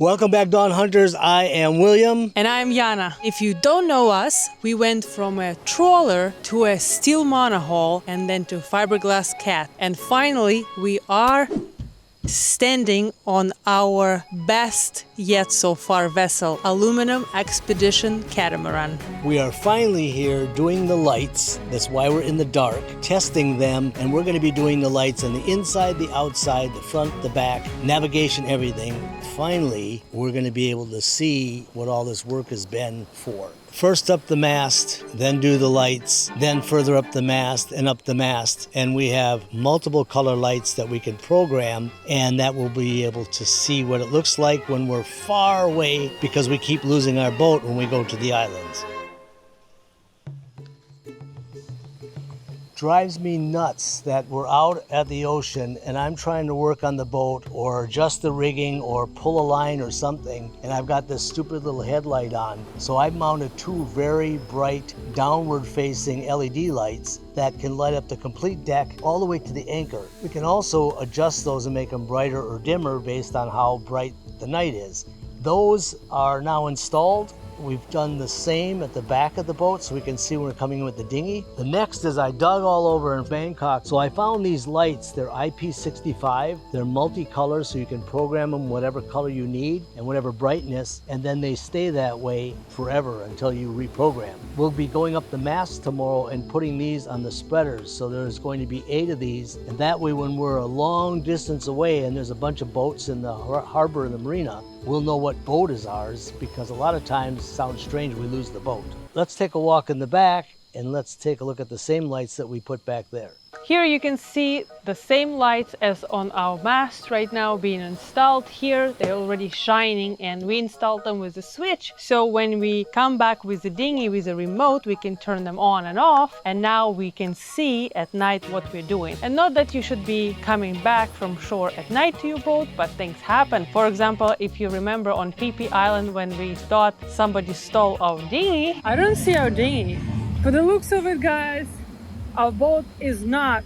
Welcome back, Dawn Hunters. I am William. And I'm Yana. If you don't know us, we went from a trawler to a steel monohull and then to fiberglass cat. And finally, we are standing on our best yet so far vessel, Aluminum Expedition Catamaran. We are finally here doing the lights. That's why we're in the dark, testing them, and we're going to be doing the lights on the inside, the outside, the front, the back, navigation, everything. Finally, we're going to be able to see what all this work has been for. First up the mast, then do the lights, then further up the mast and up the mast. And we have multiple color lights that we can program, and that will be able to see what it looks like when we're far away, because we keep losing our boat when we go to the islands. Drives me nuts that we're out at the ocean and I'm trying to work on the boat or adjust the rigging or pull a line or something, and I've got this stupid little headlight on. So I've mounted two very bright downward facing LED lights that can light up the complete deck all the way to the anchor. We can also adjust those and make them brighter or dimmer based on how bright the night is. Those are now installed. We've done the same at the back of the boat so we can see when we're coming in with the dinghy. The next is I dug all over in Bangkok. So I found these lights. They're IP65. They're multicolor, so you can program them whatever color you need and whatever brightness, and then they stay that way forever until you reprogram. We'll be going up the mast tomorrow and putting these on the spreaders. So there's going to be 8 of these, and that way when we're a long distance away and there's a bunch of boats in the harbor in the marina, we'll know what boat is ours, because a lot of times, sounds strange, we lose the boat. Let's take a walk in the back and let's take a look at the same lights that we put back there. Here you can see the same lights as on our mast right now being installed here. They're already shining, and we installed them with a switch. So when we come back with the dinghy with a remote, we can turn them on and off. And now we can see at night what we're doing. And not that you should be coming back from shore at night to your boat, but things happen. For example, if you remember on PP Island when we thought somebody stole our dinghy. I don't see our dinghy. For the looks of it, guys, our boat is not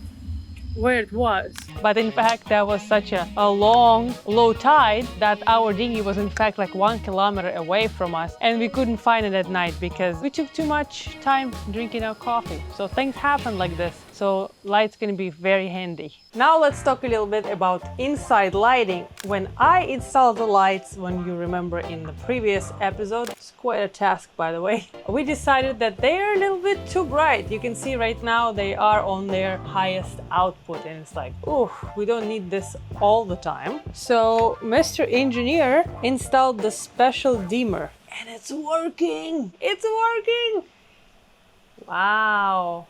where it was. But in fact, there was such a long, low tide that our dinghy was in fact like 1 kilometer away from us, and we couldn't find it at night because we took too much time drinking our coffee. So things happen like this. So light's gonna be very handy. Now let's talk a little bit about inside lighting. When I installed the lights, when you remember in the previous episode, it's quite a task by the way, we decided that they're a little bit too bright. You can see right now they are on their highest output, and it's like, oh, we don't need this all the time. So Mr. Engineer installed the special dimmer, and it's working! It's working! Wow.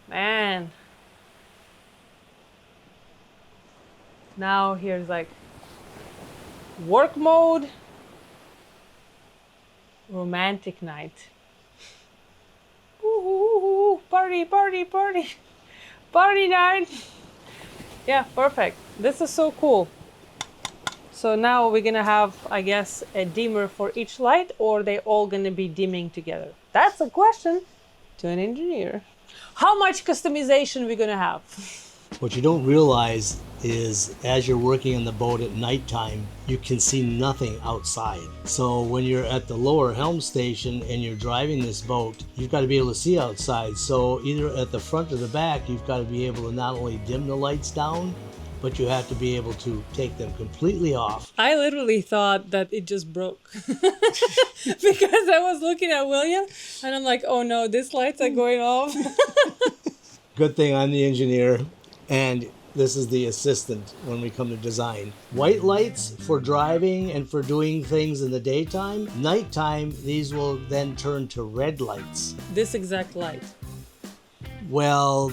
Man. Now here's like work mode, romantic night. Ooh, party, party, party, party night. Yeah, perfect. This is so cool. So now we're gonna have, I guess, a dimmer for each light, or they all gonna be dimming together? That's a question to an engineer. How much customization we're gonna have? What you don't realize is as you're working on the boat at nighttime, you can see nothing outside. So when you're at the lower helm station and you're driving this boat, you've got to be able to see outside. So either at the front or the back, you've got to be able to not only dim the lights down, but you have to be able to take them completely off. I literally thought that it just broke because I was looking at William and I'm like, oh no, these lights are going off. Good thing I'm the engineer and this is the assistant when we come to design. White lights for driving and for doing things in the daytime. Nighttime, these will then turn to red lights. This exact light. Well,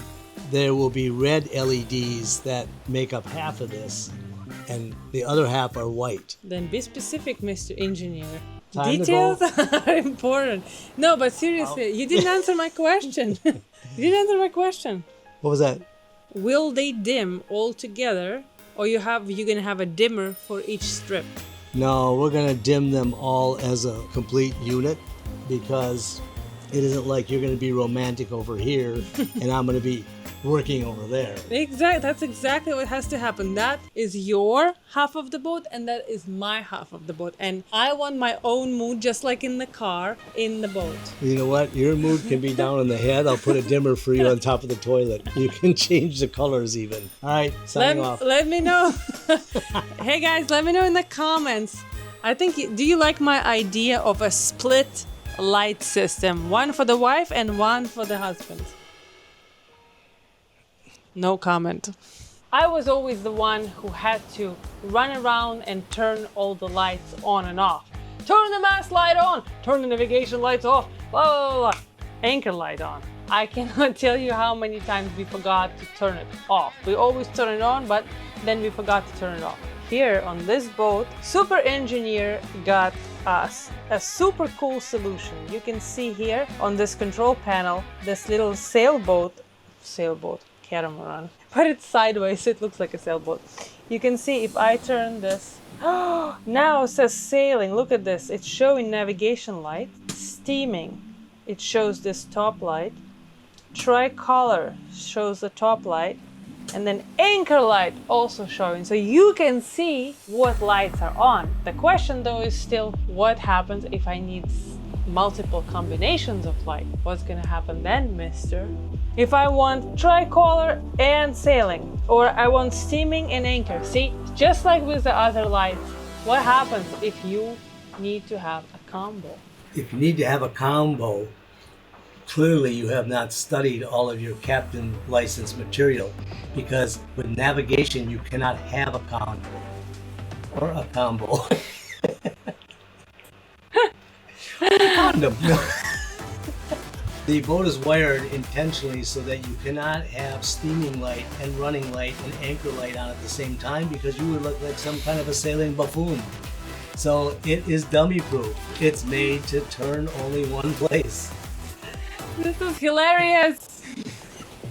there will be red LEDs that make up half of this, and the other half are white. Then be specific, Mr. Engineer. Time Details are important. No, but seriously, you didn't answer my question. You didn't answer my question. What was that? Will they dim all together, or you're gonna have a dimmer for each strip? No, we're gonna dim them all as a complete unit, because it isn't like you're gonna be romantic over here and I'm gonna be working over there. That's exactly what has to happen. That is your half of the boat and that is my half of the boat. And I want my own mood, just like in the car, in the boat. You know what? Your mood can be down in the head. I'll put a dimmer for you on top of the toilet. You can change the colors even. All right, signing off. Let me know. Hey guys, let me know in the comments. Do you like my idea of a split light system? One for the wife and one for the husband. No comment. I was always the one who had to run around and turn all the lights on and off. Turn the mast light on, turn the navigation lights off, blah, blah, blah, blah. Anchor light on. I cannot tell you how many times we forgot to turn it off. We always turn it on, but then we forgot to turn it off. Here on this boat, super engineer got us a super cool solution. You can see here on this control panel, this little sailboat, catamaran, but it's sideways, so it looks like a sailboat. You can see if I turn this, now it says sailing. Look at this. It's showing navigation light, steaming. It shows this top light. Tricolor shows the top light. And then anchor light also showing. So you can see what lights are on. The question though is still, what happens if I need multiple combinations of light? What's gonna happen then, mister? If I want tricolor and sailing, or I want steaming and anchor. See, just like with the other lights, what happens if you need to have a combo? If you need to have a combo, clearly you have not studied all of your captain license material, because with navigation you cannot have a combo or a combo. Condom. The boat is wired intentionally so that you cannot have steaming light and running light and anchor light on at the same time, because you would look like some kind of a sailing buffoon. So it is dummy proof. It's made to turn only one place. This is hilarious.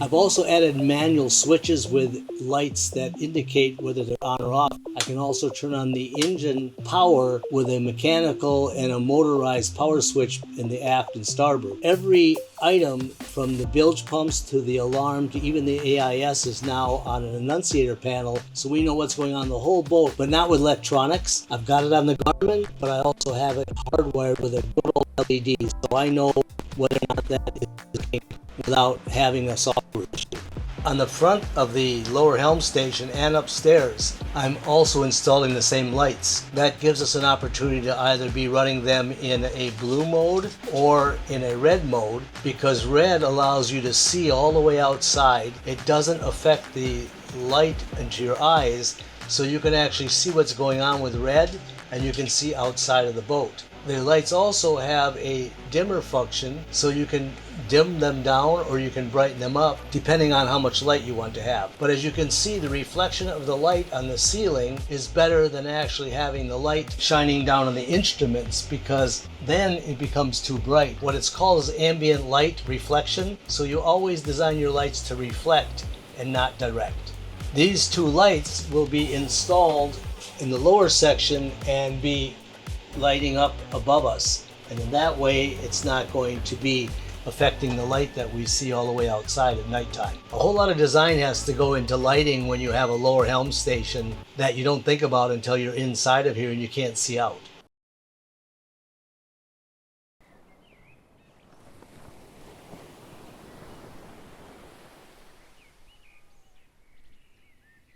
I've also added manual switches with lights that indicate whether they're on or off. I can also turn on the engine power with a mechanical and a motorized power switch in the aft and starboard. Every item from the bilge pumps to the alarm to even the AIS is now on an annunciator panel, so we know what's going on in the whole boat, but not with electronics. I've got it on the Garmin, but I also have it hardwired with a good old LED, so I know whether or not that is working without having a software issue. On the front of the lower helm station and upstairs, I'm also installing the same lights. That gives us an opportunity to either be running them in a blue mode or in a red mode, because red allows you to see all the way outside. It doesn't affect the light into your eyes, so you can actually see what's going on with red and you can see outside of the boat. The lights also have a dimmer function, so you can dim them down or you can brighten them up depending on how much light you want to have. But as you can see, the reflection of the light on the ceiling is better than actually having the light shining down on the instruments, because then it becomes too bright. What it's called is ambient light reflection, so you always design your lights to reflect and not direct. These two lights will be installed in the lower section and be lighting up above us, and in that way it's not going to be affecting the light that we see all the way outside at nighttime. A whole lot of design has to go into lighting when you have a lower helm station that you don't think about until you're inside of here and you can't see out.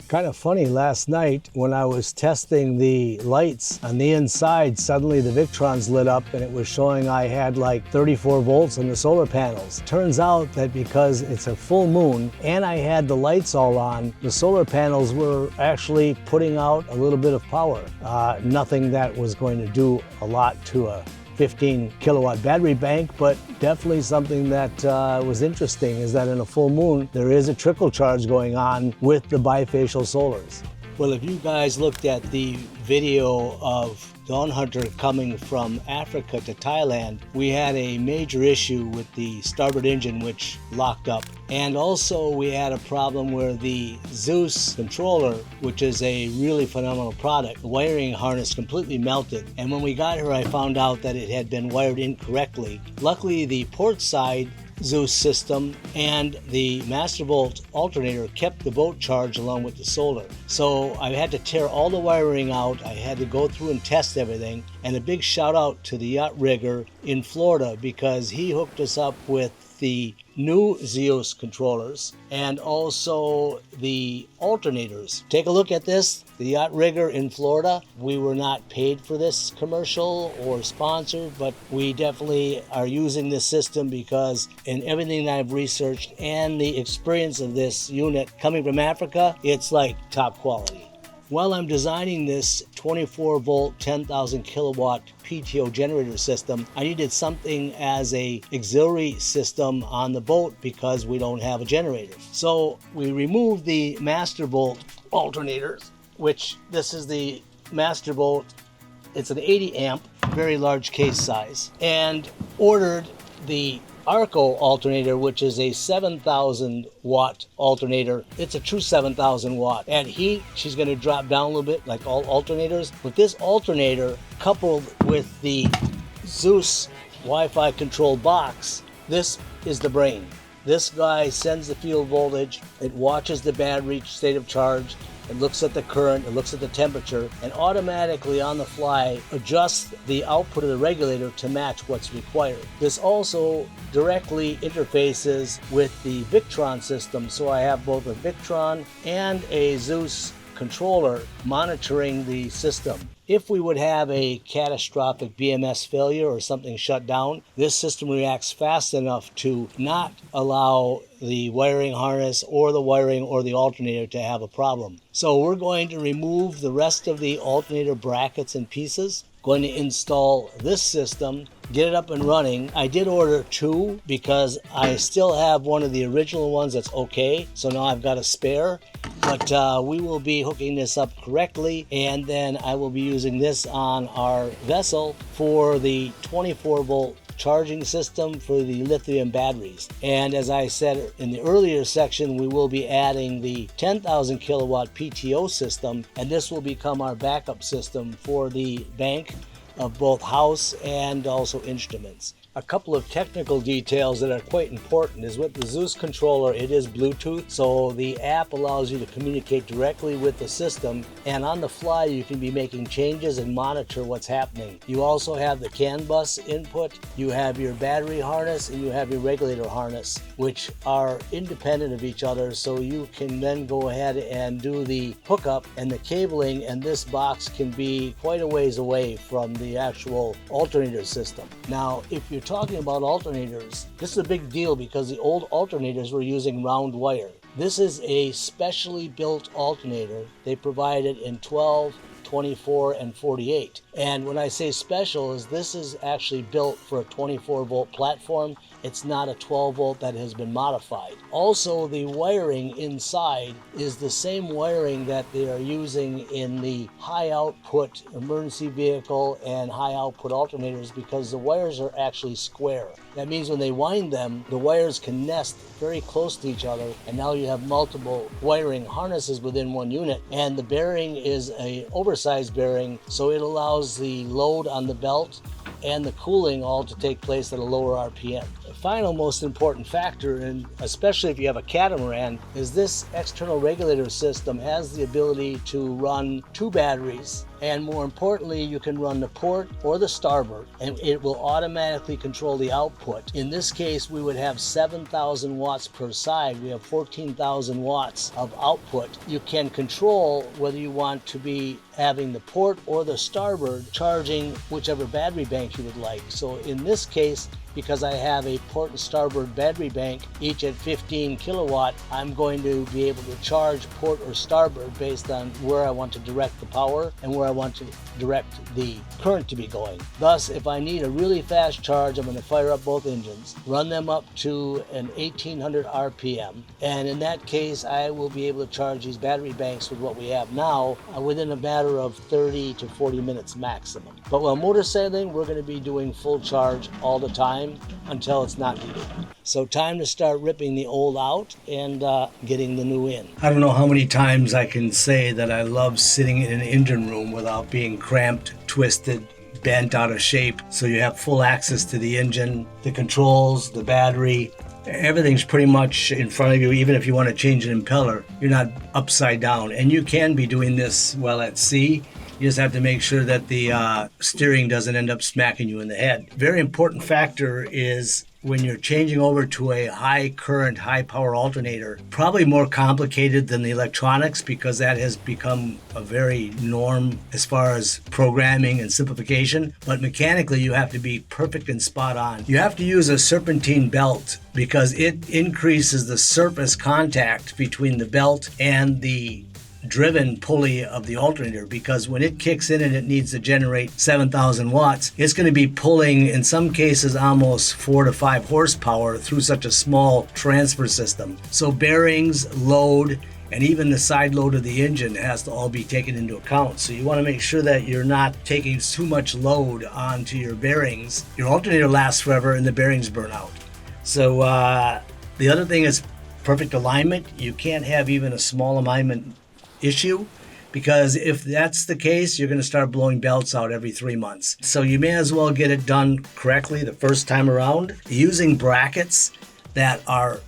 Kind of funny, last night when I was testing the lights on the inside, suddenly the Victrons lit up and it was showing I had like 34 volts on the solar panels. Turns out that because it's a full moon and I had the lights all on, the solar panels were actually putting out a little bit of power. Nothing that was going to do a lot to a 15 kilowatt battery bank, but definitely something that was interesting is that in a full moon there is a trickle charge going on with the bifacial solars. Well, if you guys looked at the video of Dawn Hunter coming from Africa to Thailand, we had a major issue with the starboard engine which locked up. And also we had a problem where the Zeus controller, which is a really phenomenal product, the wiring harness completely melted. And when we got here, I found out that it had been wired incorrectly. Luckily, the port side Zeus system, and the master volt alternator kept the boat charged along with the solar. So I had to tear all the wiring out. I had to go through and test everything. And a big shout out to the yacht rigger in Florida, because he hooked us up with the new Zeus controllers and also the alternators. Take a look at this. The yacht rigger in Florida. We were not paid for this commercial or sponsored, but we definitely are using this system because in everything that I've researched and the experience of this unit coming from Africa, it's like top quality. While I'm designing this 24 volt 10,000 kilowatt PTO generator system, I needed something as a auxiliary system on the boat because we don't have a generator. So we removed the master volt alternators, which this is the master volt. It's an 80 amp, very large case size, and ordered the Arco alternator, which is a 7,000 watt alternator. It's a true 7,000 watt. At heat, she's going to drop down a little bit like all alternators. But this alternator, coupled with the Zeus Wi-Fi controlled box, this is the brain. This guy sends the field voltage, it watches the battery state of charge, it looks at the current, it looks at the temperature, and automatically on the fly adjusts the output of the regulator to match what's required. This also directly interfaces with the Victron system, so I have both a Victron and a Zeus controller monitoring the system. If we would have a catastrophic BMS failure or something shut down, this system reacts fast enough to not allow the wiring harness or the wiring or the alternator to have a problem. So we're going to remove the rest of the alternator brackets and pieces, going to install this system, get it up and running. I did order 2 because I still have one of the original ones that's okay, so now I've got a spare. But we will be hooking this up correctly, and then I will be using this on our vessel for the 24 volt charging system for the lithium batteries. And as I said in the earlier section, we will be adding the 10,000 kilowatt PTO system, and this will become our backup system for the bank of both house and also instruments. A couple of technical details that are quite important is with the Zeus controller, it is Bluetooth, so the app allows you to communicate directly with the system, and on the fly you can be making changes and monitor what's happening. You also have the CAN bus input, you have your battery harness, and you have your regulator harness, which are independent of each other, so you can then go ahead and do the hookup and the cabling, and this box can be quite a ways away from the actual alternator system. Now, if you're talking about alternators, this is a big deal because the old alternators were using round wire. This is a specially built alternator. They provide it in 12, 24, and 48. And when I say special, is this is actually built for a 24 volt platform. It's not a 12 volt that has been modified. Also, the wiring inside is the same wiring that they are using in the high output emergency vehicle and high output alternators, because the wires are actually square. That means when they wind them, the wires can nest very close to each other, and now you have multiple wiring harnesses within one unit. And the bearing is an oversized bearing, so it allows the load on the belt and the cooling all to take place at a lower RPM. The final most important factor, and especially if you have a catamaran, is this external regulator system has the ability to run 2 batteries, and more importantly, you can run the port or the starboard, and it will automatically control the output. In this case, we would have 7,000 watts per side. We have 14,000 watts of output. You can control whether you want to be having the port or the starboard charging whichever battery bank you would like. So in this case, because I have a port and starboard battery bank, each at 15 kilowatt, I'm going to be able to charge port or starboard based on where I want to direct the power and where I want to direct the current to be going. Thus, if I need a really fast charge, I'm going to fire up both engines, run them up to an 1800 RPM, and in that case, I will be able to charge these battery banks with what we have now within a matter of 30 to 40 minutes maximum. But while motorsailing, we're going to be doing full charge all the time until it's not needed. So time to start ripping the old out and getting the new in. I don't know how many times I can say that I love sitting in an engine room without being cramped, twisted, bent out of shape, so you have full access to the engine, the controls, the battery, everything's pretty much in front of you. Even if you want to change an impeller, you're not upside down. And you can be doing this while at sea. You just have to make sure that the steering doesn't end up smacking you in the head. Very important factor is when you're changing over to a high current, high power alternator, probably more complicated than the electronics because that has become a very norm as far as programming and simplification. But mechanically, you have to be perfect and spot on. You have to use a serpentine belt because it increases the surface contact between the belt and the driven pulley of the alternator, because when it kicks in and it needs to generate 7,000 watts, it's going to be pulling, in some cases, almost 4 to 5 horsepower through such a small transfer system. So bearings, load, and even the side load of the engine has to all be taken into account. So you want to make sure that you're not taking too much load onto your bearings. Your alternator lasts forever and the bearings burn out. So the other thing is perfect alignment. You can't have even a small alignment issue, because if that's the case, you're going to start blowing belts out every 3 months. So you may as well get it done correctly the first time around, using brackets that are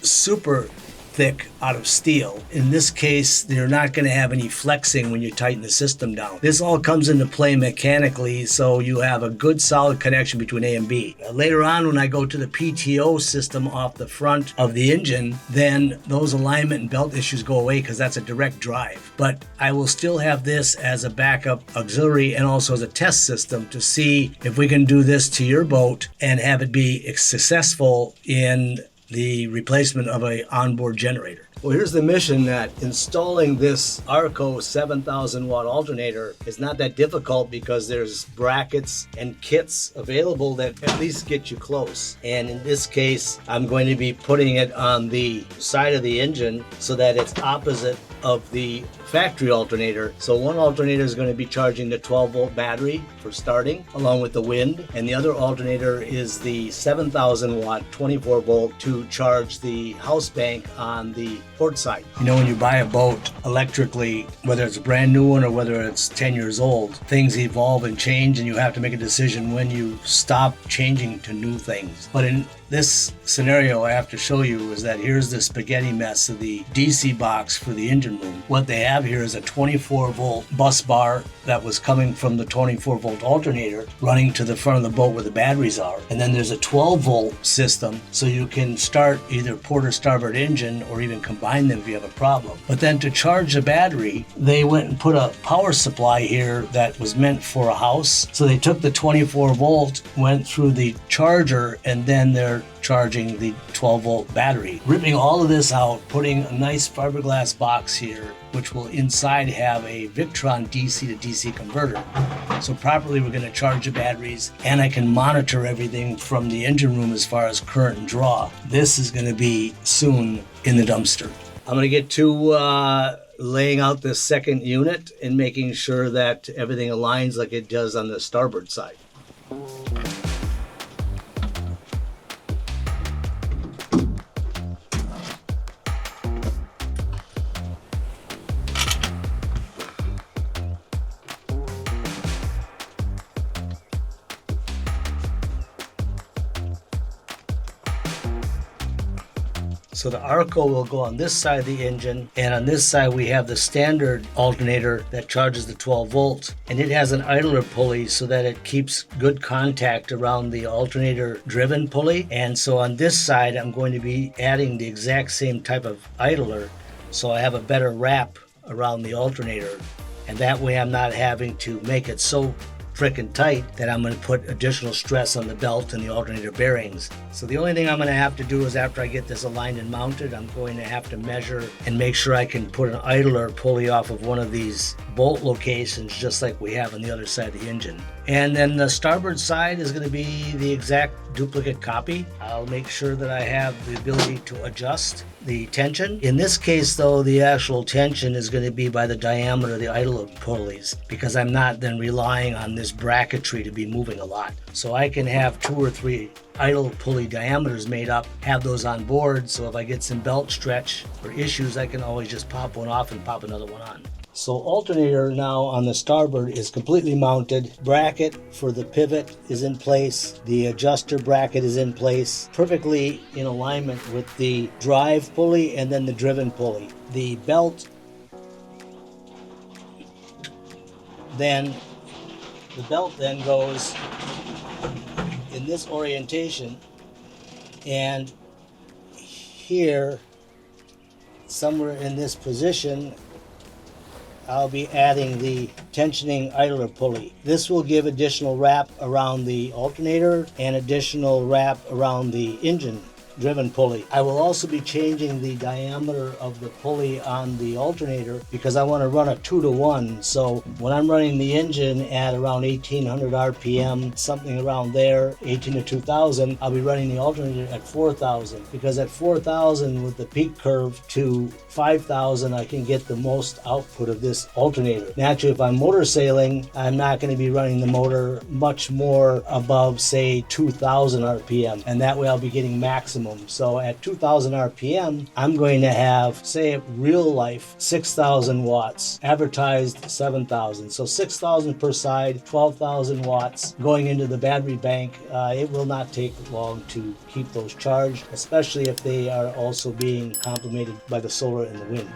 super thick out of steel. In this case, they're not going to have any flexing when you tighten the system down. This all comes into play mechanically, so you have a good solid connection between A and B. Later on, when I go to the PTO system off the front of the engine, then those alignment and belt issues go away because that's a direct drive. But I will still have this as a backup auxiliary and also as a test system to see if we can do this to your boat and have it be successful in the replacement of an onboard generator. Well, here's the mission: that installing this ARCO 7,000 watt alternator is not that difficult because there's brackets and kits available that at least get you close. And in this case, I'm going to be putting it on the side of the engine so that it's opposite of the factory alternator. So one alternator is going to be charging the 12-volt battery for starting along with the wind, and the other alternator is the 7,000 watt 24-volt to charge the house bank on the port side. You know, when you buy a boat electrically, whether it's a brand new one or whether it's 10 years old, things evolve and change, and you have to make a decision when you stop changing to new things. But in this scenario, I have to show you is that here's the spaghetti mess of the DC box for the engine room. What they have here is a 24-volt bus bar that was coming from the 24-volt alternator running to the front of the boat where the batteries are. And then there's a 12-volt system, so you can start either port or starboard engine or even combine them if you have a problem. But then to charge the battery, they went and put a power supply here that was meant for a house. So they took the 24-volt, went through the charger, and then they're charging the 12-volt battery. Ripping all of this out, putting a nice fiberglass box here, which will inside have a Victron DC to DC converter. So properly we're going to charge the batteries, and I can monitor everything from the engine room as far as current and draw. This is going to be soon in the dumpster. I'm going to get to laying out this second unit and making sure that everything aligns like it does on the starboard side. So the ARCO will go on this side of the engine, and on this side we have the standard alternator that charges the 12 volts, and it has an idler pulley so that it keeps good contact around the alternator driven pulley. And so on this side I'm going to be adding the exact same type of idler, so I have a better wrap around the alternator, and that way I'm not having to make it so frickin' tight that I'm going to put additional stress on the belt and the alternator bearings. So the only thing I'm going to have to do is, after I get this aligned and mounted, I'm going to have to measure and make sure I can put an idler pulley off of one of these bolt locations just like we have on the other side of the engine. And then the starboard side is going to be the exact duplicate copy. I'll make sure that I have the ability to adjust the tension. In this case though, the actual tension is going to be by the diameter of the idler pulleys, because I'm not then relying on this bracketry to be moving a lot. So I can have 2 or 3 idle pulley diameters made up, have those on board, so if I get some belt stretch or issues, I can always just pop one off and pop another one on. So alternator now on the starboard is completely mounted. Bracket for the pivot is in place. The adjuster bracket is in place, perfectly in alignment with the drive pulley and then the driven pulley. The belt then goes in this orientation, and here somewhere in this position I'll be adding the tensioning idler pulley. This will give additional wrap around the alternator and additional wrap around the engine driven pulley. I will also be changing the diameter of the pulley on the alternator because I want to run a 2-to-1. So when I'm running the engine at around 1800 RPM, something around there, 18 to 2000, I'll be running the alternator at 4000, because at 4000 with the peak curve to 5000, I can get the most output of this alternator. Naturally, if I'm motor sailing, I'm not going to be running the motor much more above, say, 2000 RPM, and that way I'll be getting maximum. So at 2000 RPM, I'm going to have, say, real life 6000 watts, advertised 7000. So 6000 per side, 12,000 watts going into the battery bank. It will not take long to keep those charged, especially if they are also being complemented by the solar and the wind.